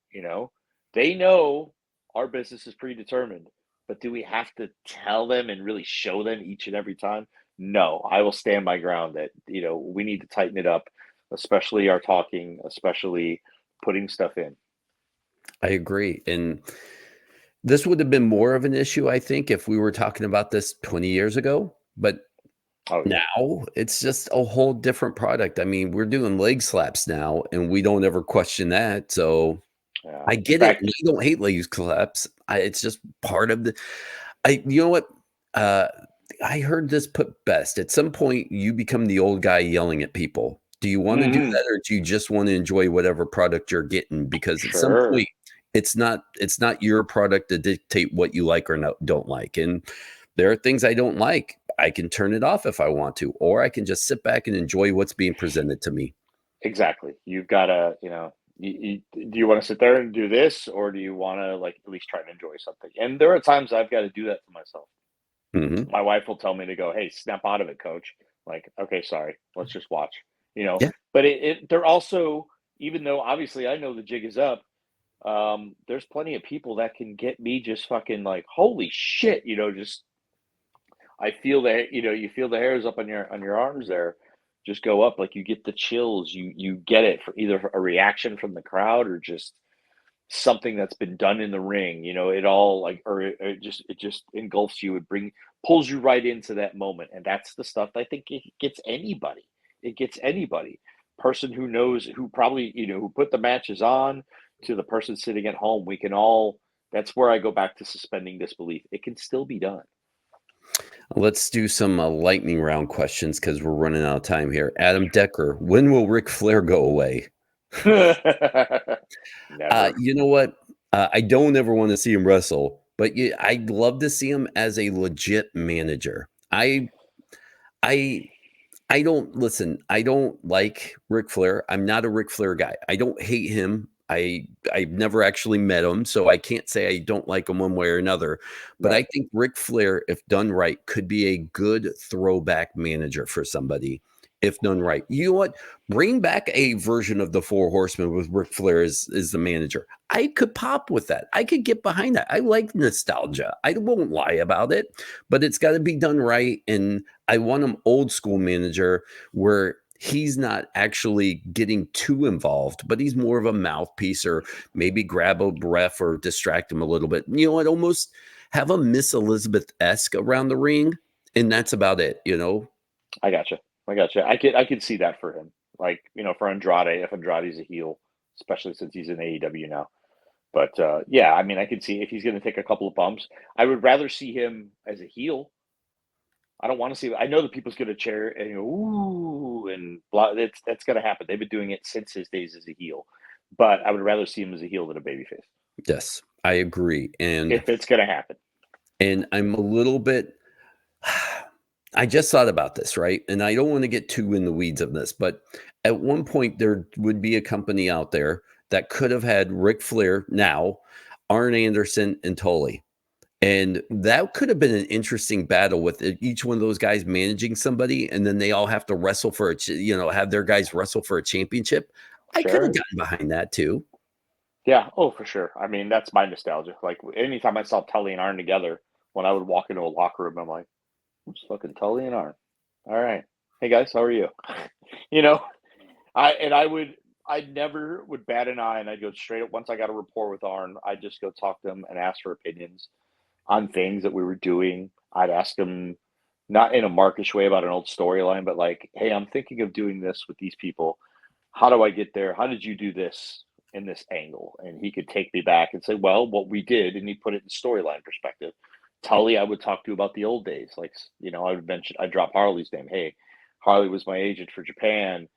[SPEAKER 2] they know our business is predetermined, but do we have to tell them and really show them each and every time? No, I will stand my ground that, we need to tighten it up, especially our talking, especially putting stuff in.
[SPEAKER 1] I agree. And This would have been more of an issue, I think, if we were talking about this 20 years ago. But
[SPEAKER 2] Oh yeah.
[SPEAKER 1] now it's just a whole different product. I mean, we're doing leg slaps now, and we don't ever question that. So
[SPEAKER 2] Yeah.
[SPEAKER 1] I
[SPEAKER 2] In
[SPEAKER 1] get it.
[SPEAKER 2] fact,
[SPEAKER 1] I don't hate leg slaps. It's just part of the. You know what? Uh, I heard this put best. At some point, you become the old guy yelling at people. Do you want to do
[SPEAKER 2] mhm,
[SPEAKER 1] that, or do you just want to enjoy whatever product you're getting? Because at some
[SPEAKER 2] sure.
[SPEAKER 1] point, it's not your product to dictate what you like or don't like. And there are things I don't like. I can turn it off if I want to, or I can just sit back and enjoy what's being presented to me.
[SPEAKER 2] Exactly. You've gotta, do you wanna sit there and do this, or do you wanna, like, at least try and enjoy something? And there are times I've gotta do that to myself.
[SPEAKER 1] Hmm.
[SPEAKER 2] My wife will tell me to go, "Hey, snap out of it, coach." Like, "Okay, sorry. Let's just watch." You know?
[SPEAKER 1] Yeah.
[SPEAKER 2] But they're also, even though obviously I know the jig is up, there's plenty of people that can get me just fucking like, "Holy shit," just I feel that, you feel the hairs up on your arms there just go up, like, you get the chills, you get it for either a reaction from the crowd or just something that's been done in the ring, it all like, or it just engulfs you and pulls you right into that moment, and that's the stuff I think it gets anybody. It gets anybody. Person who knows, who probably, who put the matches on, to the person sitting at home, we can all that's where I go back to suspending disbelief. It can still be done.
[SPEAKER 1] Let's do some lightning round questions because we're running out of time here. Adam Decker, when will Ric Flair go away?
[SPEAKER 2] Never.
[SPEAKER 1] You know what? I don't ever want to see him wrestle, but I'd love to see him as a legit manager. I I don't listen. I don't like Ric Flair. I'm not a Ric Flair guy. I don't hate him. I've never actually met him, so I can't say I don't like him one way or another. But I
[SPEAKER 2] Right.
[SPEAKER 1] think Ric Flair, if done right, could be a good throwback manager for somebody. If done right, you know what? Bring back a version of the Four Horsemen with Ric Flair as the manager. I could pop with that. I could get behind that. I like nostalgia. I won't lie about it, but it's got to be done right. And I want him old school manager where he's not actually getting too involved, but he's more of a mouthpiece or maybe grab a breath or distract him a little bit. You know, I'd almost have a Miss Elizabeth esque around the ring, and that's about it. You know,
[SPEAKER 2] I gotcha. I gotcha. I could see that for him. Like, for Andrade, if Andrade's a heel, especially since he's in AEW now. But yeah, I mean, I could see if he's going to take a couple of bumps. I would rather see him as a heel. I don't want to see. I know that people's going to cheer and ooh and blah. That's going to happen. They've been doing it since his days as a heel. But I would rather see him as a heel than a babyface
[SPEAKER 1] yes, I agree,
[SPEAKER 2] if it's going to happen.
[SPEAKER 1] and I'm a little bit. I just thought about this, right? And I don't want to get too in the weeds of this, but at one point there would be a company out there that could have had Ric Flair now, Arn Anderson, and Tully. And that could have been an interesting battle with each one of those guys managing somebody, and then they all have to wrestle for have their guys wrestle for a championship. I could have
[SPEAKER 2] Sure.
[SPEAKER 1] gotten behind that too.
[SPEAKER 2] Yeah. Oh, for sure. I mean, that's my nostalgia. Like anytime I saw Tully and Arn together, when I would walk into a locker room, I'm like, "Who's fucking Tully and Arn?" All right. Hey guys, how are you? you know, I never would bat an eye, and I'd go straight up. Once I got a rapport with Arn, I'd just go talk to him and ask for opinions on things that we were doing. I'd ask him, not in a markish way about an old storyline, but like, hey, I'm thinking of doing this with these people. How do I get there? How did you do this in this angle? And he could take me back and say, well, what we did, and he put it in storyline perspective. Tully, I would talk to about the old days. Like, I would mention, I drop Harley's name. Hey, Harley was my agent for Japan.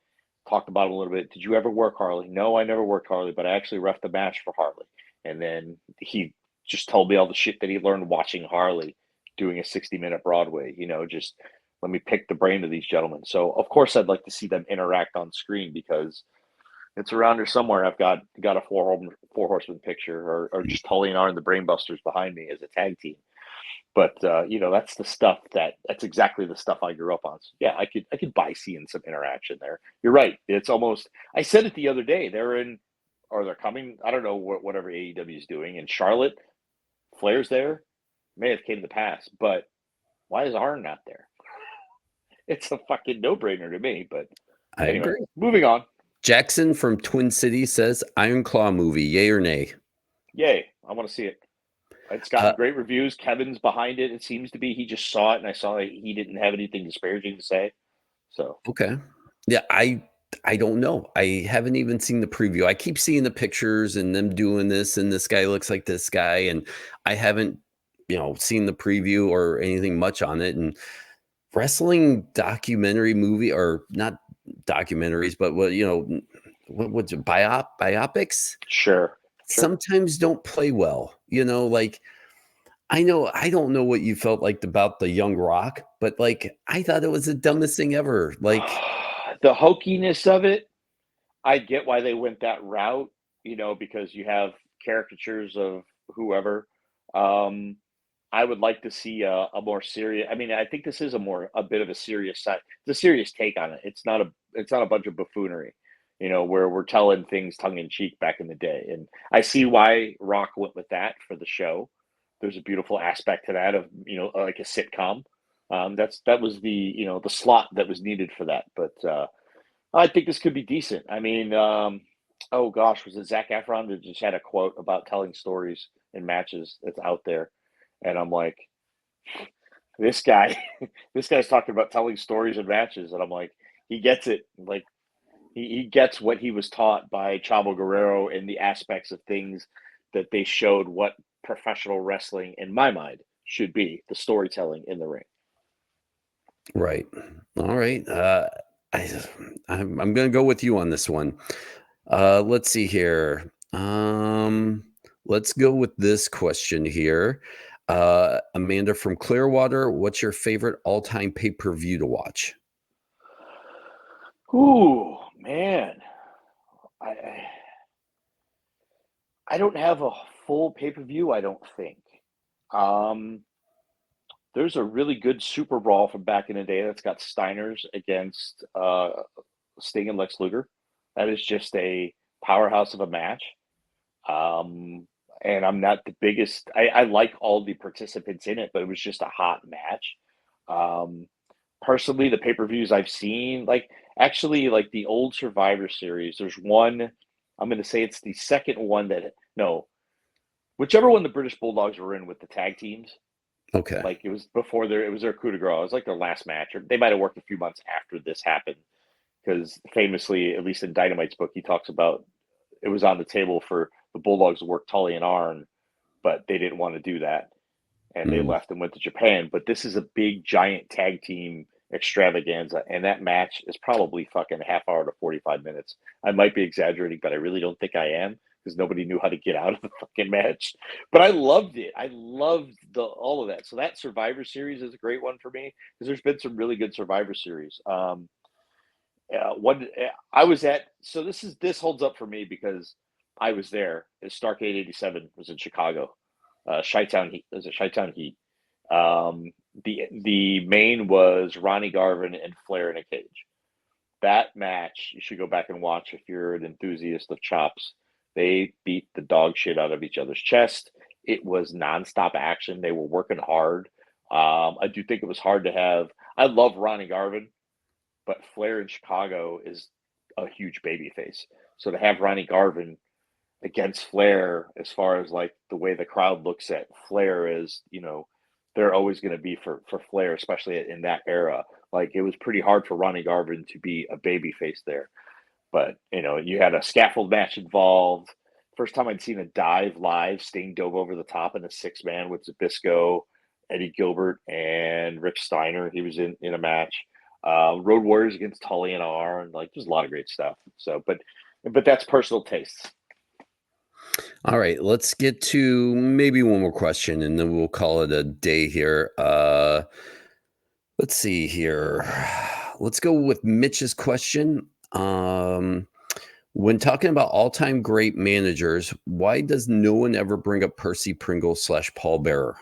[SPEAKER 2] Talked about him a little bit. Did you ever work Harley? No, I never worked Harley, but I actually ref the match for Harley. And then he just told me all the shit that he learned watching Harley doing a 60-minute Broadway, just let me pick the brain of these gentlemen. So of course I'd like to see them interact on screen because it's around here somewhere. I've got a four horseman picture or just Tully and Arn the Brainbusters behind me as a tag team. But that's the stuff that's exactly the stuff I grew up on. So yeah, I could buy seeing some interaction there. You're right. It's almost I said it the other day. They're coming. I don't know whatever AEW is doing in Charlotte. Flair's there. May have came to pass, but why is Arn not there? It's a fucking no brainer to me. But
[SPEAKER 1] I
[SPEAKER 2] anyway,
[SPEAKER 1] agree.
[SPEAKER 2] moving on.
[SPEAKER 1] Jackson from Twin Cities says Iron Claw movie, yay or nay?
[SPEAKER 2] Yay! I want to see it. It's gotten great reviews. Kevin's behind it. It seems to be. He just saw it, and I saw that he didn't have anything disparaging to say. So
[SPEAKER 1] Okay. Yeah, I don't know. I haven't even seen the preview. I keep seeing the pictures and them doing this, and this guy looks like this guy, and I haven't, seen the preview or anything much on it. And wrestling documentary movie, or not documentaries, but what's it, biopics
[SPEAKER 2] sure.
[SPEAKER 1] sometimes don't play well. Like I don't know what you felt like about the Young Rock, but like I thought it was the dumbest thing ever. Like,
[SPEAKER 2] The hokiness of it, I get why they went that route, because you have caricatures of whoever. Um, I would like to see a more serious. I mean, I think this is a bit of a serious side. It's a serious take on it. It's not a bunch of buffoonery, where we're telling things tongue in cheek back in the day. And I see why Rock went with that for the show. There's a beautiful aspect to that of like a sitcom. That was the slot that was needed for that. But I think this could be decent. I mean, oh gosh, was it Zach Efron that just had a quote about telling stories in matches that's out there? And I'm like, this guy, this guy's talking about telling stories in matches, and I'm like, he gets it. Like he gets what he was taught by Chavo Guerrero and the aspects of things that they showed what professional wrestling, in my mind, should be the storytelling in the ring.
[SPEAKER 1] right. All right. I, I'm going to go with you on this one. Let's see here. Let's go with this question here. Amanda from Clearwater, what's your favorite all-time pay-per-view to watch?
[SPEAKER 2] Ooh, man. I I don't have a full pay-per-view, I don't think. Um, there's a really good Super Brawl from back in the day that's got Steiners against Sting and Lex Luger. That is just a powerhouse of a match. Um, and I'm not the biggest. I like all the participants in it, but it was just a hot match. Um, personally, the pay-per-views I've seen, like actually, like the old Survivor Series. There's one. I'm going to say it's the second one that no, whichever one the British Bulldogs were in with the tag teams.
[SPEAKER 1] Okay.
[SPEAKER 2] Like it was before it was their coup de grace. It was like their last match, or they might have worked a few months after this happened. Because famously, at least in Dynamite's book, he talks about it was on the table for the Bulldogs to work Tully and Arn, but they didn't want to do that, and they
[SPEAKER 1] Mm,
[SPEAKER 2] left and went to Japan. But this is a big, giant tag team extravaganza, and that match is probably fucking half hour to 45 minutes. I might be exaggerating, but I really don't think I am because nobody knew how to get out of the fucking match. But I loved it. I loved all of that. So that Survivor Series is a great one for me because there's been some really good Survivor Series. One I was at. So this holds up for me because I was there. Starcade '87 was in Chicago. Chi-Town Heat. It was a Chi-Town Heat. Um, the main was Ronnie Garvin and Flair in a cage. That match you should go back and watch if you're an enthusiast of chops. They beat the dog shit out of each other's chest. It was nonstop action. They were working hard. I do think it was hard to have. I love Ronnie Garvin, but Flair in Chicago is a huge baby face. So to have Ronnie Garvin against Flair, as far as like the way the crowd looks at Flair is, they're always going to be for Flair, especially in that era. Like it was pretty hard for Ronnie Garvin to be a baby face there. But you had a scaffold match involved. First time I'd seen a dive live. Sting dove over the top in a 6-man with Zbyszko, Eddie Gilbert, and Rick Steiner. He was in a match. Road Warriors against Tully and Arn. Like there's a lot of great stuff. So, but that's personal tastes.
[SPEAKER 1] All right, let's get to maybe one more question and then we'll call it a day here. Let's see here. Let's go with Mitch's question. When talking about all-time great managers, why does no one ever bring up Percy Pringle / Paul Bearer?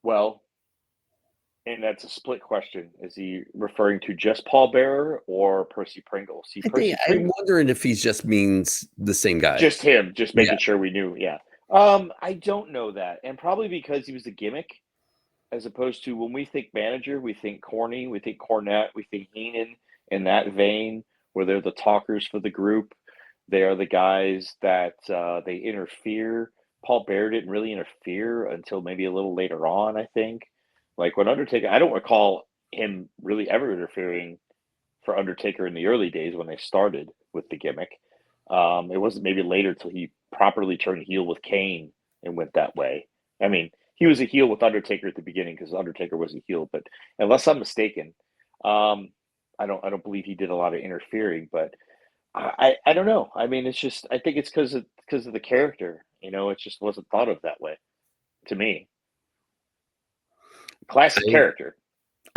[SPEAKER 2] Well, and that's a split question. Is he referring to just Paul Bearer or Percy Pringle? See, Percy
[SPEAKER 1] I'm
[SPEAKER 2] Pringle,
[SPEAKER 1] wondering if he just means the same guy.
[SPEAKER 2] just him, just
[SPEAKER 1] Yeah.
[SPEAKER 2] making sure we knew. Yeah. I don't know that, and probably because he was a gimmick, as opposed to when we think manager, we think corny, we think Cornette, we think Heenan in that vein, where they're the talkers for the group. They are the guys that they interfere. Paul Bear didn't really interfere until maybe a little later on, I think. Like when Undertaker, I don't recall him really ever interfering for Undertaker in the early days when they started with the gimmick. It wasn't maybe later till he properly turned heel with Kane and went that way. I mean, he was a heel with Undertaker at the beginning because Undertaker was a heel, but unless I'm mistaken, um, I don't believe he did a lot of interfering. But I don't know. I mean, it's just I think it's because of the character. It just wasn't thought of that way to me. Classic
[SPEAKER 1] I
[SPEAKER 2] character.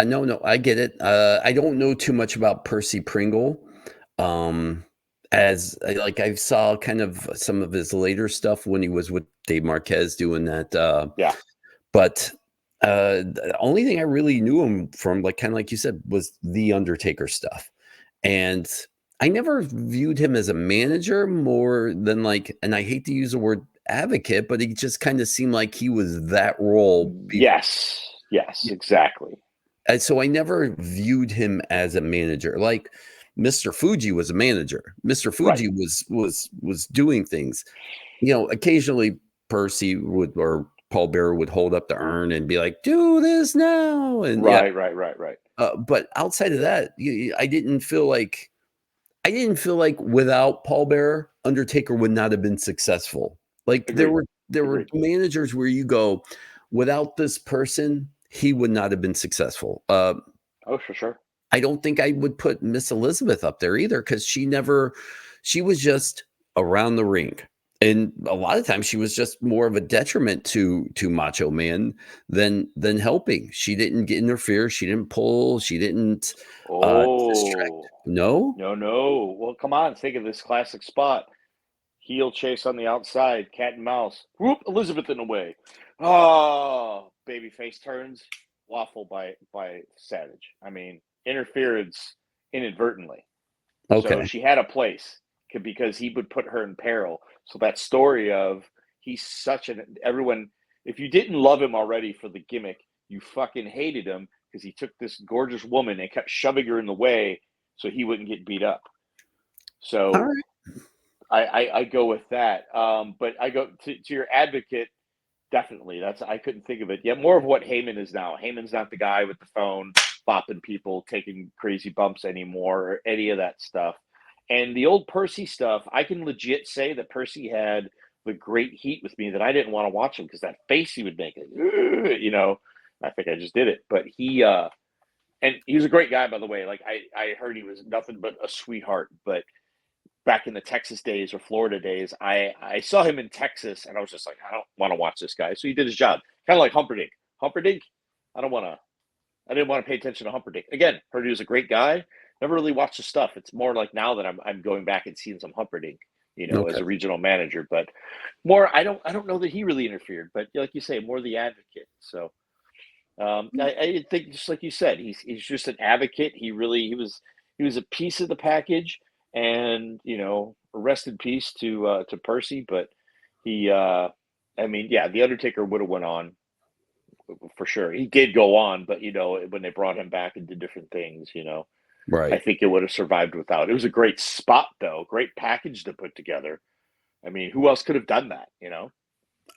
[SPEAKER 1] no, I get it. I don't know too much about Percy Pringle. Um, I saw kind of some of his later stuff when he was with Dave Marquez doing that.
[SPEAKER 2] Yeah,
[SPEAKER 1] But the only thing I really knew him from, like kind of like you said, was the Undertaker stuff, and I never viewed him as a manager more than like, and I hate to use the word advocate, but he just kind of seemed like he was that role.
[SPEAKER 2] yes, exactly.
[SPEAKER 1] And so I never viewed him as a manager. Like Mr. Fuji was a manager. Mr.
[SPEAKER 2] Right,
[SPEAKER 1] Fuji was doing things. Occasionally Percy would or Paul Bearer would hold up the urn and be like, "Do this now." And yeah,
[SPEAKER 2] right.
[SPEAKER 1] but outside of that, I didn't feel like without Paul Bearer, Undertaker would not have been successful. Like
[SPEAKER 2] Agreed,
[SPEAKER 1] there were
[SPEAKER 2] agreed.
[SPEAKER 1] managers where you go, without this person, he would not have been successful.
[SPEAKER 2] Oh, for sure.
[SPEAKER 1] I don't think I would put Miss Elizabeth up there either because she was just around the ring. And a lot of times she was just more of a detriment to Macho Man than helping. She didn't get interfere. She didn't pull. She didn't distract.
[SPEAKER 2] Oh,
[SPEAKER 1] No?
[SPEAKER 2] no, no. Well, come on. Think of this classic spot. Heel chase on the outside, cat and mouse. Whoop, Elizabeth in the way. Oh, babyface turns. Waffle by Savage. I mean, interference inadvertently. So
[SPEAKER 1] Okay.
[SPEAKER 2] she had a place because he would put her in peril. So that story of he's such an everyone. If you didn't love him already for the gimmick, you fucking hated him because he took this gorgeous woman and kept shoving her in the way so he wouldn't get beat up.
[SPEAKER 1] All
[SPEAKER 2] So
[SPEAKER 1] right.
[SPEAKER 2] I go with that. But I go to your advocate. Definitely, I couldn't think of it yet. More of what Heyman is now. Heyman's not the guy with the phone bopping people, taking crazy bumps anymore, or any of that stuff. And the old Percy stuff, I can legit say that Percy had the great heat with me that I didn't want to watch him because that face he would make, I think I just did it. But and he was a great guy, by the way. Like I heard he was nothing but a sweetheart. But back in the Texas days or Florida days, I saw him in Texas and I was just like, I don't want to watch this guy. So he did his job. Kind of like Humperdinck. Humperdinck, I don't want to I didn't want to pay attention to Humperdinck. Again, heard he was a great guy. Never really watched his stuff. It's more like now that I'm going back and seeing some Humperdinck, as
[SPEAKER 1] Okay.
[SPEAKER 2] a regional manager. But more, I don't know that he really interfered. But like you say, more the advocate. So I think just like you said, he's just an advocate. He was a piece of the package, and rest in peace to Percy. But he, I mean, yeah, the Undertaker would have went on for sure. He did go on, but when they brought him back and did different things, I
[SPEAKER 1] Right.
[SPEAKER 2] think it would have survived without. It was a great spot though, great package to put together. I mean, who else could have done that?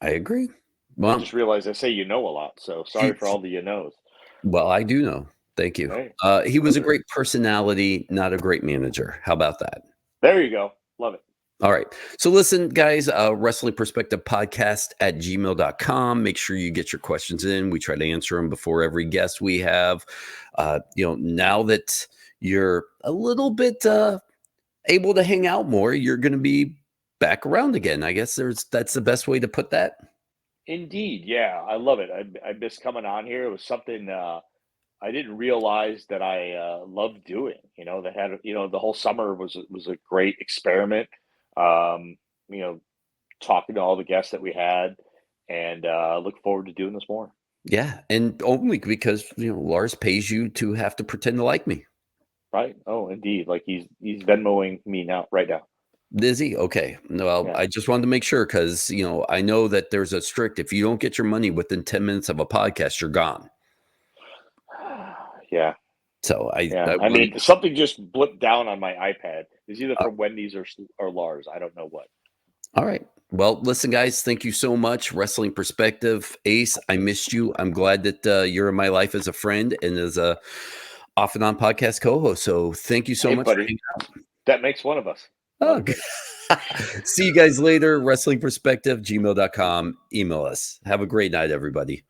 [SPEAKER 1] I agree.
[SPEAKER 2] I
[SPEAKER 1] Well,
[SPEAKER 2] just realized I say a lot, so sorry
[SPEAKER 1] he
[SPEAKER 2] for all the knows.
[SPEAKER 1] well, I do know. Thank you.
[SPEAKER 2] Hey,
[SPEAKER 1] He was a
[SPEAKER 2] pleasure.
[SPEAKER 1] great personality, not a great manager. How about that?
[SPEAKER 2] There you go. Love it.
[SPEAKER 1] All right. So listen, guys, Wrestling Perspective Podcast at gmail.com. Make sure you get your questions in. We try to answer them before every guest we have. Now that you're a little bit able to hang out more, you're going to be back around again. I guess that's the best way to put that.
[SPEAKER 2] Indeed, yeah, I love it. I miss coming on here. It was something I didn't realize that I loved doing. That had the whole summer was a great experiment. Um, you know, talking to all the guests that we had, and look forward to doing this more.
[SPEAKER 1] Yeah. And only because, Lars pays you to have to pretend to like me.
[SPEAKER 2] Right? Oh, indeed. Like he's Venmoing me now, right now.
[SPEAKER 1] Dizzy? Okay. Well,
[SPEAKER 2] Yeah,
[SPEAKER 1] I just wanted to make sure because, I know that there's a strict, if you don't get your money within 10 minutes of a podcast, you're gone.
[SPEAKER 2] yeah.
[SPEAKER 1] So
[SPEAKER 2] I mean, something just blipped down on my iPad. It's either from Wendy's or Lars. I don't know what.
[SPEAKER 1] All right. Well, listen, guys, thank you so much. Wrestling Perspective. Ace, I missed you. I'm glad that you're in my life as a friend and as a off and on podcast co-host. So thank you so
[SPEAKER 2] Hey,
[SPEAKER 1] much for
[SPEAKER 2] buddy.
[SPEAKER 1] hanging out.
[SPEAKER 2] That makes one of us.
[SPEAKER 1] Oh, good. See you guys later. Wrestling Perspective, gmail.com. Email us. Have a great night, everybody.